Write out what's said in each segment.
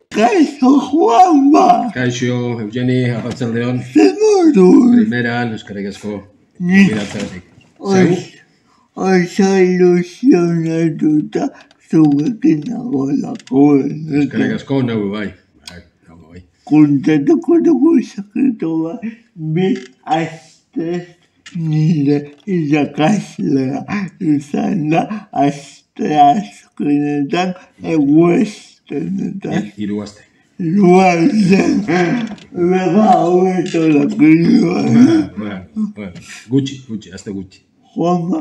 Kaixo, Juanma! Kaixo, Eugeni, arratsaldeon. Zer moduz? Primeran, eskerrik asko. Biratzeagatik. Zeu? Oso ilusionatuta zuekin nagoelako. Eskerrik asko, nago bai. Nago bai. Kontatuko dugu sekretu bat, bi astez nire irakaslea izan da aste azkenetan eguestenetan. 3 aste. Luazen, bega haueto lakiluan. Gutxi, aste gutxi. Juanma,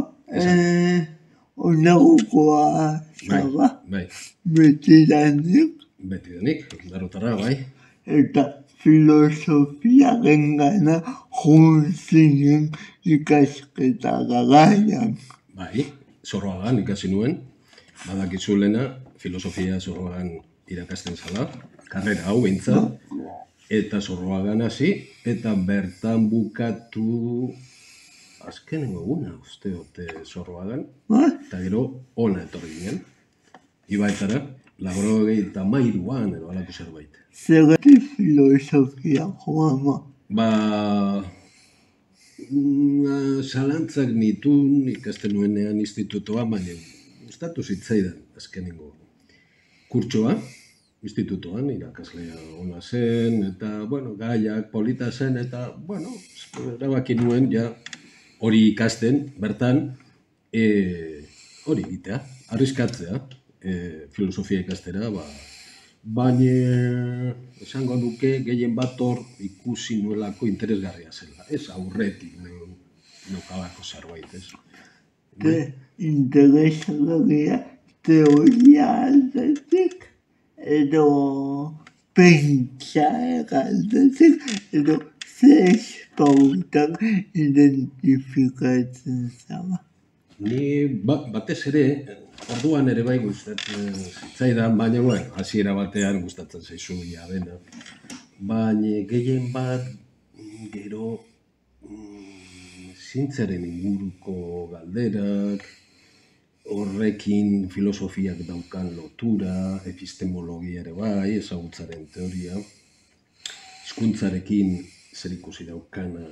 onagokoa zaba, Bai. betidanik, Betidanik, darotara, bai. eta filosofia gengana juntzinen ikasketa garaian. Bai, Zorroagan ikasi nuen. Badakizu lehena, filosofia Zorroagan irakasten zala. Karrera hau behintzat. Eta Zorroagan hasi, eta bertan bukatu azkenengo eguna, uste dute Zorroagan. Eta gero, ona etorri ginen. Ibaetara, 93an edo halako zerbait. Zergatik filosofia, Juanma? Zalantzak nituen ikasten nuenean institutoa, baina gustatu zitzaidan azkenengo kurtsoa. Institutoan, irakaslea ona zen, eta, gaiak polita zen, eta, erabaki nuen, ja, hori ikasten, bertan, hori egitea, arriskatzea, filosofia ikastera, baina, esango duke, gehien bat hor ikusi nuelako interesgarria zela, ez aurretik neukalako zerbait, ez. Interesgarria teoria aldetik, edo pentsa aldetik, edo ze espautan identifikatzen zaba. Ni batez ere, orduan ere bai gustatzen zitzaidan, baina hasiera batean gustatzen zaizu dena. Baina gehien bat gero zientziaren inguruko galderak, horrekin filosofiak daukan lotura, epistemologia ere bai, ezagutzaren teoria, hizkuntzarekin zerikusi daukana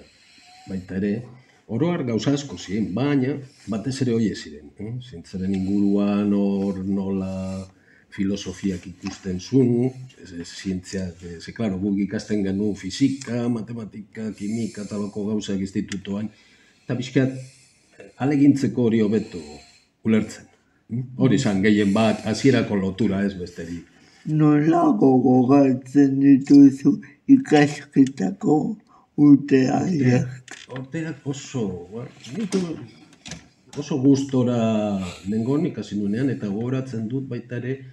baita ere, oro har gauza asko ziren, baina batez ere horiek ziren. Zientziaren inguruan hor nola filosofiak ikusten zuen, zientziak, klaro, guk ikasten genuen fisika, matematika, kimika, talako gauzak institutoan, eta bizkat, alegintzeko hori hobeto ulertzen. Hori izan gehien bat, hasierako lotura ez besterik. Nola gogoratzen dituzu ikasketako urteak? Urteak oso gustora nengon ikasi nuenean, eta gogoratzen dut baita ere,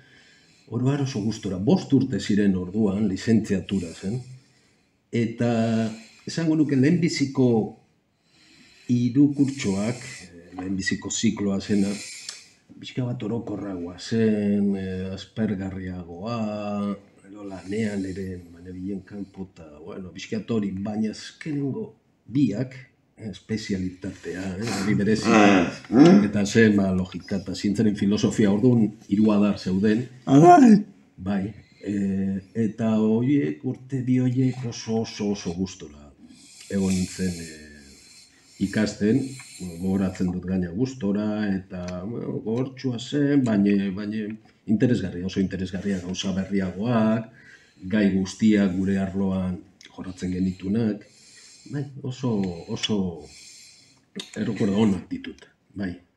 oro har oso gustora. 5 urte ziren orduan, lizentziatura zen, eta esango nuke lehenbiziko 3 kurtsoak, lehenbiziko zikloa zena, pixka bat orokorragoa zen, aspergarriagoa, lanean ere, bilen kanpo eta, pixka hori, baina azkenengo biak, espezialitatea, hori berezi, eta zen logika eta zientzaren filosofia orduan 3 adar zeuden. Bai, eta horiek, urte bi horiek oso gustora egon nintzen ikasten, gogoratzen dut gaina gustora, eta gogortsua zen, baina interesgarria, oso interesgarria gauza berriagoak, gai guztiak gure arloan jorratzen genitunak, oso errekorda onak ditut,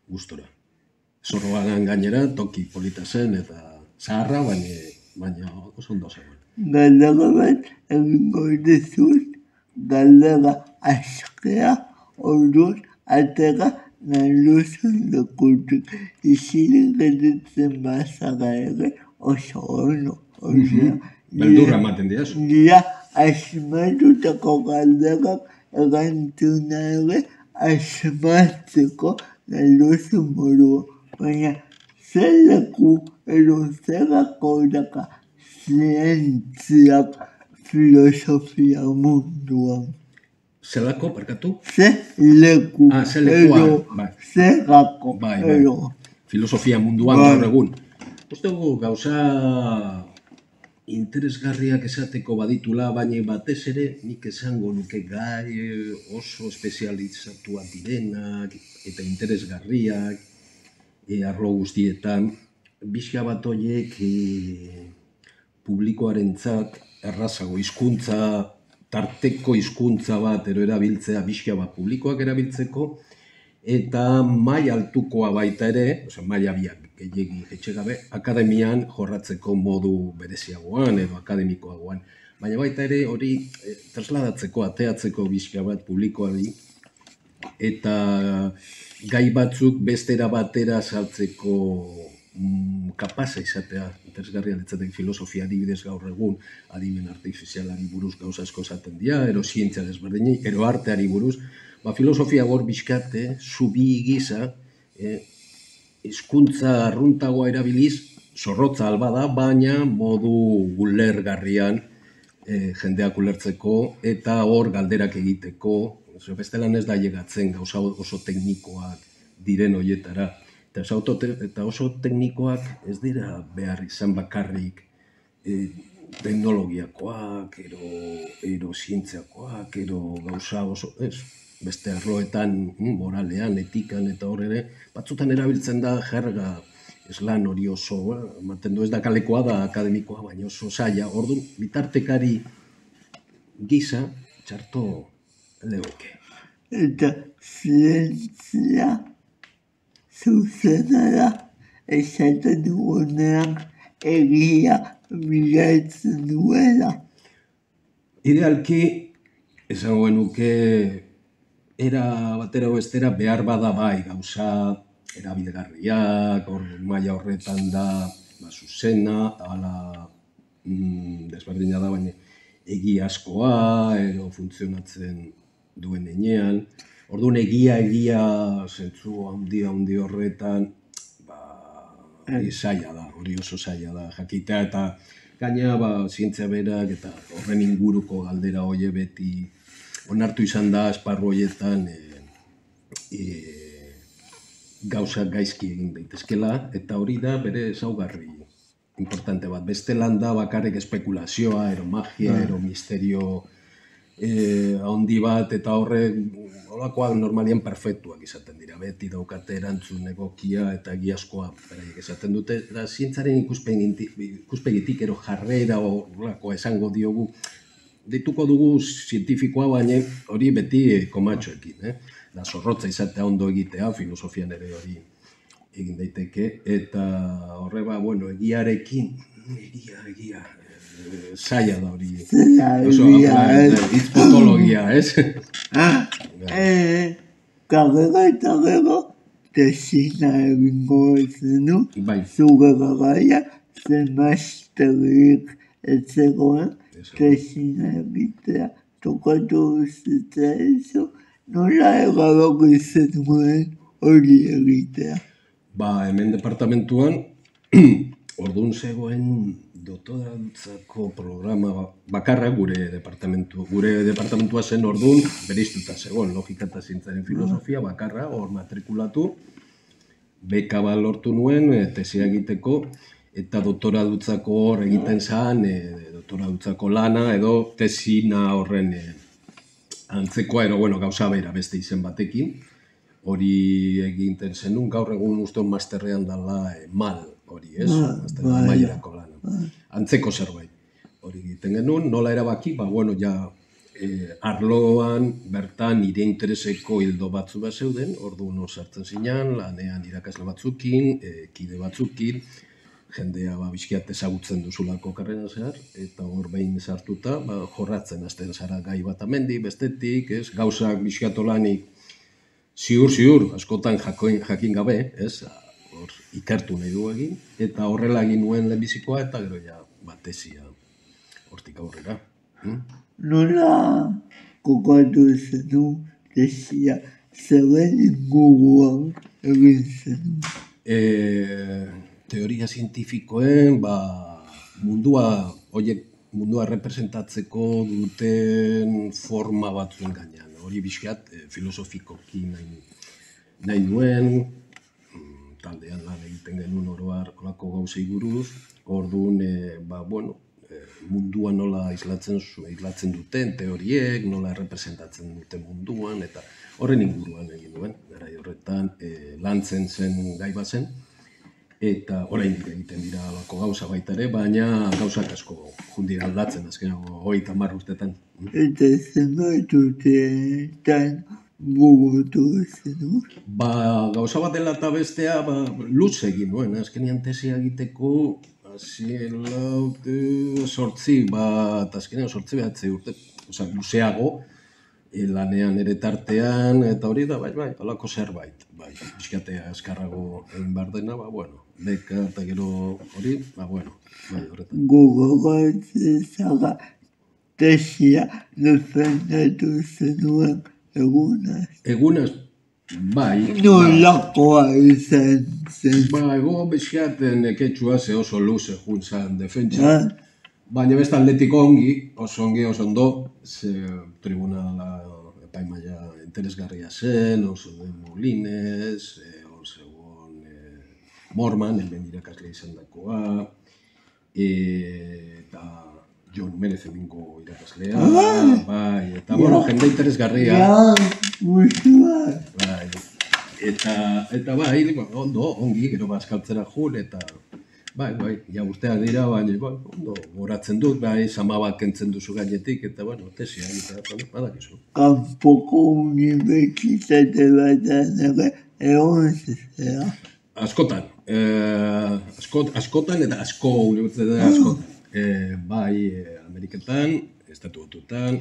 gustora. Zorroagan gainera, toki polita zen, eta zaharra, baina oso ondo zegoen. Galdera bat egingo dizut, galdera askea, orduan, atera nahi duzun lekutik. Izilik gelditzen bazara ere oso ono. Beldurra ematen diazu. Dira asmatutako galderak erantzuna ere asmatzeko nahi duzun modua. Baina zer leku edo zerako daka zientziak filosofia munduan. Zelako, barkatu? Ze leku edo zerako edo. Filosofia munduan gaur egun. Uste gu gauza interesgarriak esateko baditula, baina batez ere nik esango nuke gai oso espezializatuak direnak eta interesgarriak arlo guztietan. Bizka bat horiek publikoarentzat errazago hizkuntza, tarteko hizkuntza bat erabiltzea bizka bat publikoak erabiltzeko, eta maila altukoa baita ere, maila biak gehiegi etxe gabe, akademian jorratzeko modu bereziagoan edo akademikoagoan. Baina baita ere hori trasladatzeko, ateatzeko bizka bat publikoari, eta gai batzuk bestera batera saltzeko kapasa izatea, interesgarria litzateke filosofia adibidez gaur egun adimen artifizialari buruz gauza asko esaten dira, ero zientzia desberdinei, ero arteari buruz, filosofia gor bizkate, zubi gisa, hizkuntza arruntagoa erabiliz, zorrotza alba da, baina modu ulergarrian jendeak ulertzeko eta hor galderak egiteko, bestelan ez da llegatzen gauza oso teknikoak diren hoietara. Eta oso teknikoak ez dira behar izan bakarrik teknologiakoak, ero zientziakoak, ero gauza oso, beste arloetan, moralean, etikan eta hor ere, batzutan erabiltzen da jerga eslan hori oso, ematen du ez da kalekoa da akademikoa, baina oso zaila. Orduan, bitartekari gisa, txarto legoke. Eta zientzia zuzena da, esaten dugunean egia bilatzen duela. Idealki, esango nuke, era batera bestera behar bada bai gauza erabilgarriak, maila horretan da zuzena, ala desberdina da, baina egiazkoa, ero funtzionatzen duen enean. Orduan egia zentzu handi horretan, zaila da, hori oso zaila da, jakitea eta gaina zientzia berak eta horren inguruko galdera hoie beti onartu izan da esparru horietan gauzak gaizki egin daitezkela eta hori da bere ezaugarri importante bat. Bestelan da bakarrik espekulazioa, ero magia, ero misterio handi bat eta horrek holakoak normalian perfektuak izaten dira. Beti daukate erantzun egokia eta egiazkoa beraiek esaten dute. Eta zientzaren ikuspegitik ero jarrera holakoa esango diogu dituko dugu zientifikoa, baina hori beti komatxoekin. Da zorrotza izatea ondo egitea, filosofian ere hori egin daiteke. Eta horre egiarekin, egia, zaila da hori. Oso hitz potologia, ez? Gero, tesina egingo zenu, zuge garaia, zemazterik etzegoen, tesina egitea, tokatu zitzaizu, nola egaroko zenuen hori egitea. Hemen departamentuan, orduan zegoen doktorantzako programa bakarra gure departamentua zen orduan bereiztuta zegoen, logika eta zientzaren filosofia bakarra, hor matrikulatu, beka bat lortu nuen, tesia egiteko, eta doktoradutzako hor egiten zen, doktoradutzako lana edo tesina horren antzekoa, ero gauza bera beste izen batekin, hori egiten zenun, gaur egun usteon masterrean dala mal hori, ez? Mailerako lana. Antzeko zerbait. Hori egiten genuen, nola erabaki, arloan bertan nire intereseko hildo batzu bat zeuden, orduan sartzen zinan, lanean irakasle batzukin, kide batzukin, jendea bizkiat ezagutzen duzulako karrera zehar, eta hor behin sartuta, jorratzen hasten zara gai bat amendi, bestetik, gauzak bizkiatolanik ziur, askotan jakin gabe, hor ikertu nahi du egin, eta horrela egin nuen lehenbizikoa, eta gero ja batesia hortik aurrera. Nola kokatu zenu tesia, zeren inguruan egin zenu? Teoria zientifikoen, mundua representatzeko duten forma batzuen gainean. Hori bizkiat filosofikoki nahi nuen, taldean lan egiten genuen oroar kolako gauzei buruz, orduan, mundua nola islatzen duten teoriek, nola representatzen duten munduan, eta horren inguruan egin duen, garai horretan lantzen zen gai bazen, eta oraindik egiten dira alako gauza baita ere, baina gauzak asko jundi aldatzen azkenago 30 urtetan. Eta zenbait urteetan burutu zenuen? Gauza bat dela eta bestea, luze egin nuen, azkenean tesia egiteko, azkenean 8 urte, luzeago, lanean ere tartean, eta hori da, bai, alako zerbait, pixkatea eskarrago egin behar dena, beka eta gero hori, horretan. Gogoratzen tesia defendatu zenuen egunaz. Egunaz, bai. Nolakoa izan zen. Ego bizkaten neketxua ze oso luze juntzan defentsa. Baina beste atletiko oso ondo, ze tribunala epaimaia interesgarria zen, oso den Molinez, osegon Morman, hemen irakasle izan dakoa, eta Jon Menez emingo irakaslea, eta jende interesgarria. Eta ondo, ongi, gero bazkaltzera jun, eta ja urteak dira, baina ondo goratzen dut, sama bat kentzen duzu gainetik, eta tesia, eta badakizu. Kanpoko unibertsitate batean ere egon zera? Askotan eta asko unibertsitatea askotan. Ameriketan, Estatu Batuetan,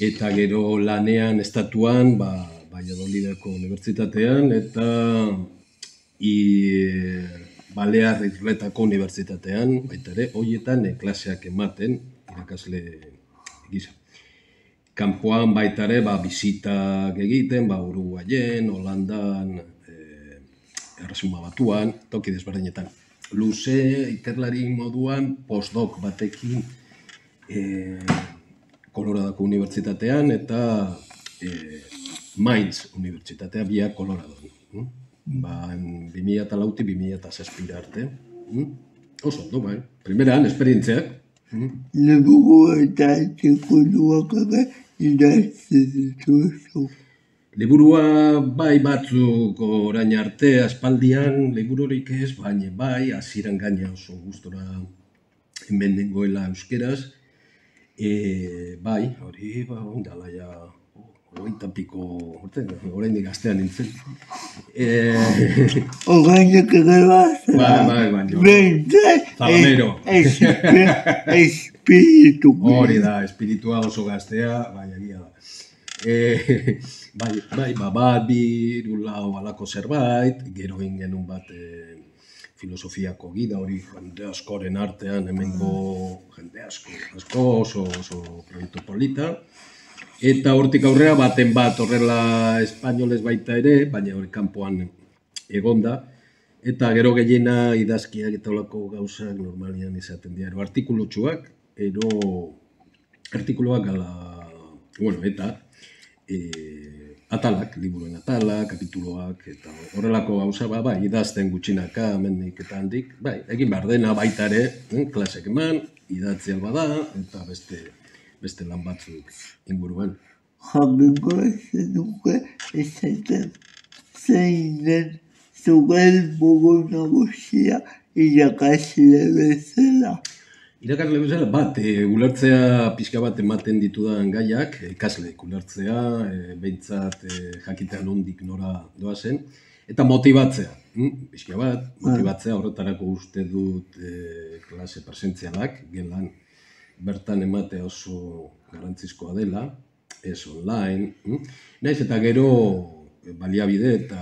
eta gero lanean estatuan, Valladolideko unibertsitatean, eta Balear Irletako unibertsitatean, baita ere, horietan klaseak ematen, irakasle gisa. Kanpoan baita ere, bisitak egiten, Uruguayen, Holandan, Erresuma Batuan, toki desberdinetan. Luze, ikerlari moduan, postdoc batekin Koloradoko unibertsitatean eta Mainz unibertsitatea biak Koloradon. 2004-2006 arte. Oso ondo, primeran, esperientziak. Liburu eta artikuluak ere idatzen dituzu. Liburua batzuk orain arte, aspaldian, libururik ez, baina hasieran gaina oso gustora hemen nengoela euskeraz. Hori, ondala ja, 20 piko urte, oraindik gaztean nintzen. Orainak ere bat? Zalamero. Espiritu. Hori da, espiritua oso gaztea, egia da. Biru lau alako zerbait, gero genuen bat filosofiako gida hori jende askoren artean, hemengo jende asko oso proiektu polita. Eta hortik aurrera baten bat horrela espainolez baita ere, baina hori kanpoan egonda. Eta gero gehiena idazkiak eta olako gauzak normalian izaten dira. Artikulutxuak, artikuluak eta atalak, liburuen atalak, kapituloak, eta horrelako gauza, idazten gutxinaka, hemendik eta handik, egin behar dena baita ere, klasek eman, idatzi alba da, eta beste lan batzuk inguruan. Jakingo zenuke esaten zein den zure helburu nagusia irakasle bezala. Irakasle bezala ulertzea pixka bat ematen ditudan gaiak, ikasleek ulertzea, behintzat jakitea nondik nora doazen, eta motibatzea. Pixka bat, motibatzea horretarako uste dut klase presentzialak, gelan bertan ematea oso garrantzizkoa dela, ez online, naiz eta gero baliabide eta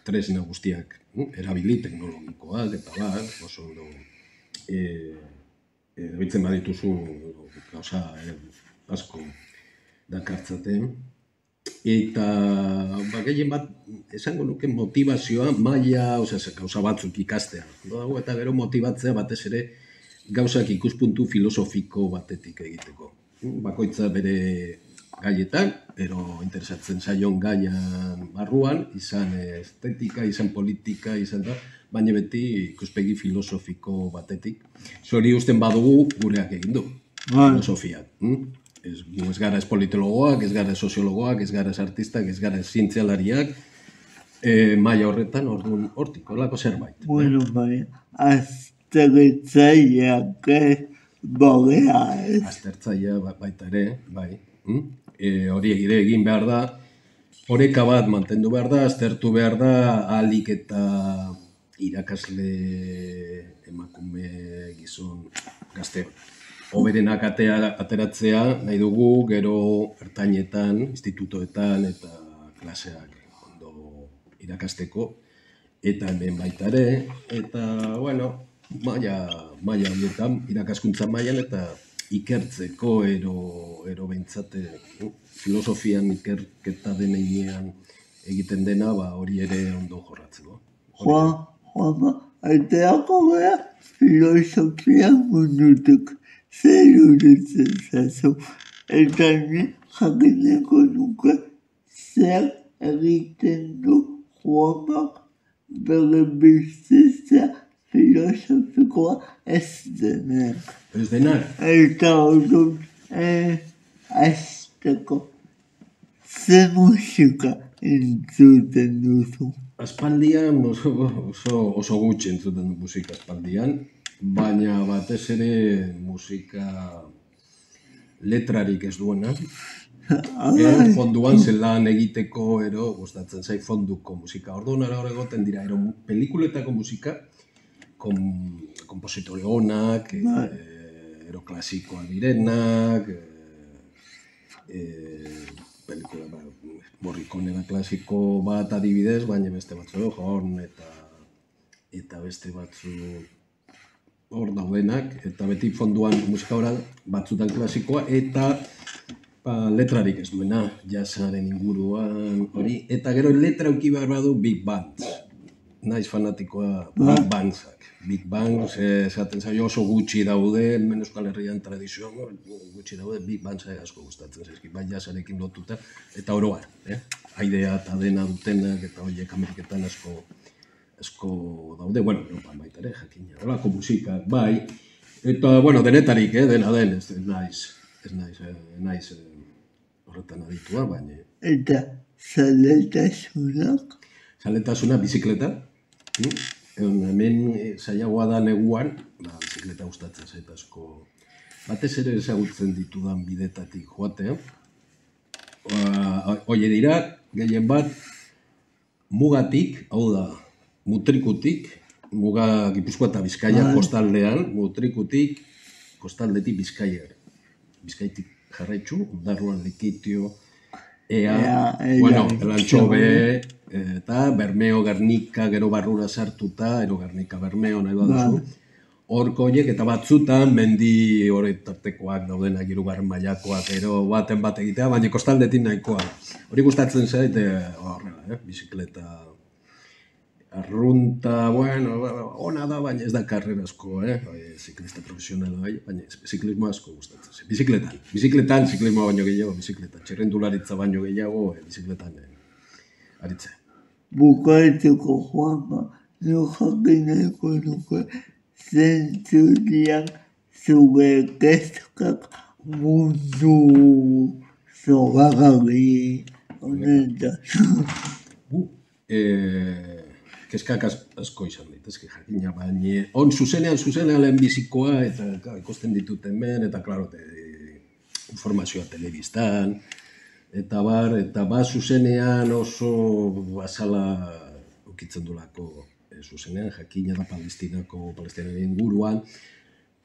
tresna guztiak erabili teknologikoak eta oso ondo erabiltzen badituzu gauza asko dakartzaten. Eta gehien bat esango nuke motivazioa maila, gauza batzuk ikastea. Eta gero motibatzea batez ere gauzak ikuspuntu filosofiko batetik egiteko. Bakoitza bere gaietan, ero interesatzen zaion gaian barruan, izan estetika, izan politika, izan da, baina beti ikuspegi filosofiko batetik. Zori usten badugu gureak egin du, filosofiak. Ez gara ez politologoak, ez gara ez soziologoak, ez gara ez artistak, ez gara ez zientzialariak, maila horretan, orduan, hortik, horlako zerbait. Bueno, bai, aztertzaileak bogea ez. Aztertzailea baita ere, bai. Hori ere egin behar da, oreka bat mantendu behar da, aztertu behar da, ahalik eta irakasle emakume gizon gazte. Hoberenak ateratzea nahi dugu, gero ertainetan, institutoetan eta klaseak ondo irakasteko, eta hemen baita ere, eta, bueno, maila horietan, irakaskuntza mailan eta ikertzeko ero behintzate, filosofian ikerketa deneinean egiten dena, hori ere ondo jorratzeko. Juanma, aiteako gara filosofia mundutik. Zer iruditzen zazu, eta ni jakineko nuke zer egiten du Juanmak bere bizitza filosofikoa ez denak. Ez denak? Eta orduan, azteko, zer musika entzuten duzu? Aspaldian, oso gutxi entzuten du musika aspaldian, baina batez ere musika letrarik ez duena. Fonduan zelan egiteko gustatzen zait fonduko musika. Orduan hor egoten dira, pelikuletako musika, kompositore onak, klasikoak direnak, pelikula Morricone klasiko bat adibidez, baina beste batzu Horn eta beste batzu hor daudenak, eta beti fonduan musika oral batzutan klasikoa, eta letrarik ez duena, jazzaren inguruan hori, eta gero letra euki behar badu Big Bands. Naiz fanatikoa Big Bandsak. Big Bands, esaten zaio oso gutxi daude, hemen Euskal Herrian tradizioan gutxi daude, Big Bands asko gustatzen zaizkit, bai jazzarekin lotuta, eta oroar, aidea eta dena dutenak, eta horiek Ameriketan asko daude, bueno, Europan baita ere, jakina, holako musika, bai, eta, bueno, denetarik, dena den, ez naiz horretan aditua, baina... Eta zaletasunak? Zaletasuna, bizikleta, hemen zailagoa da neguan, bizikleta gustatzen zait asko, batez ere ezagutzen ditudan bidetatik joatea, hori dira, gehien bat, mugatik, hau da, Mutrikutik, muga Gipuzkoa eta Bizkaia kostaldean, Mutrikutik, kostaldetik Bizkaia. Bizkaitik jarraitzu, Ondarruan, Lekitio, Elantxobe, eta Bermeo, Gernika, gero barrura sartuta, Gernika, Bermeo, nahi baduzu. Horko horiek eta batzutan mendi horretartekoak daudenak, hirugarren mailakoak, gero baten bat egitea, baina kostaldetik nahikoa. Hori gustatzen zait, horrela, bizikleta arrunta, bueno, ona da, baina ez da karrerazko, ziklista profesionala bai, baina ziklismo asko gustatzen. Bizikletan, ziklismoa baino gehiago, bizikletan. Txirrendularitza baino gehiago, bizikletan aritzea. Bukatzeko Juanma, no jakineko nuke zentzurian zure kezkak mundu zogarri honetan. Kezkak asko izan daitezke jakina, baina zuzenean lehenbizikoa, eta ikusten ditut hemen, eta klaro, informazioa telebistan, eta zuzenean oso azala ukitzen dulako zuzenean, jakina da Palestinaren inguruan,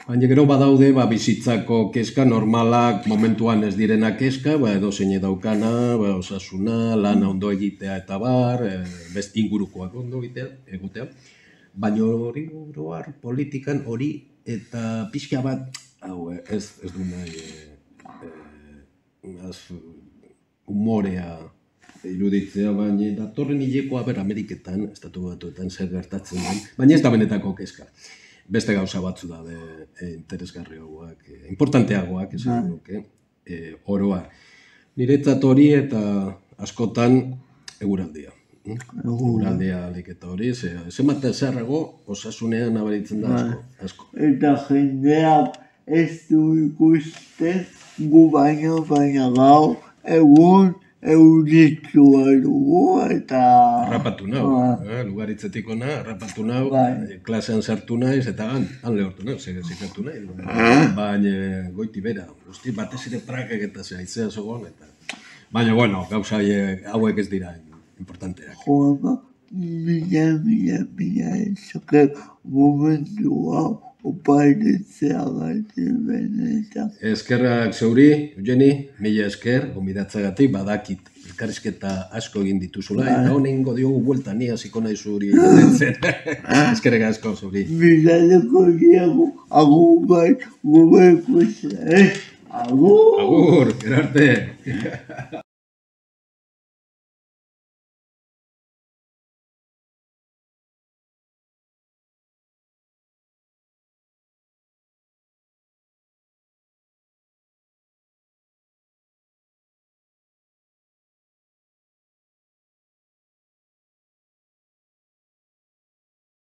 baina gero badaude bizitzako kezka normalak momentuan ez direnak kezka, edo zein daukana, osasuna, lana ondo egitea eta best ingurukoak ondo egotea, baina hori oroar politikan hori eta pixka bat, ez du nahi humorea iruditzea, baina datorren hilekoa Ameriketan, Estatu Batuetan zer gertatzen den, baina ez da benetako kezka. Beste gauza batzu da interesgarriagoak, importanteagoak, esan nuke, oroa. Niretzat hori eta askotan eguraldia. Uraldea alik eta hori, zenbat zerrago osasunean nabaritzen da asko. Eta jendeak ez du ikusten gu baino, baina gaur egun euritsua dugu eta... Harrapatu nau, lugaritzetik ona, harrapatu nau, klasean sartu naiz eta han lehortu nau, zikatu nahi. Baina goiti bera, guzti batez ere prakek eta haizea zogon, eta... Baina, bueno, gauza hauek ez dira importanteak. Joa, mila esker momentu hau oparitzea gati benetan. Eskerrak zeuri, Eugeni, mila esker, gonbidatzagatik badakit elkarrizketa asko egin dituzula, eta honengo diogu buelta ni hasiko nahi zuri zen. Eskerrak asko zeuri. Bilaleko diago, agur bat, gobeko zen, agur! Agur, gerarte!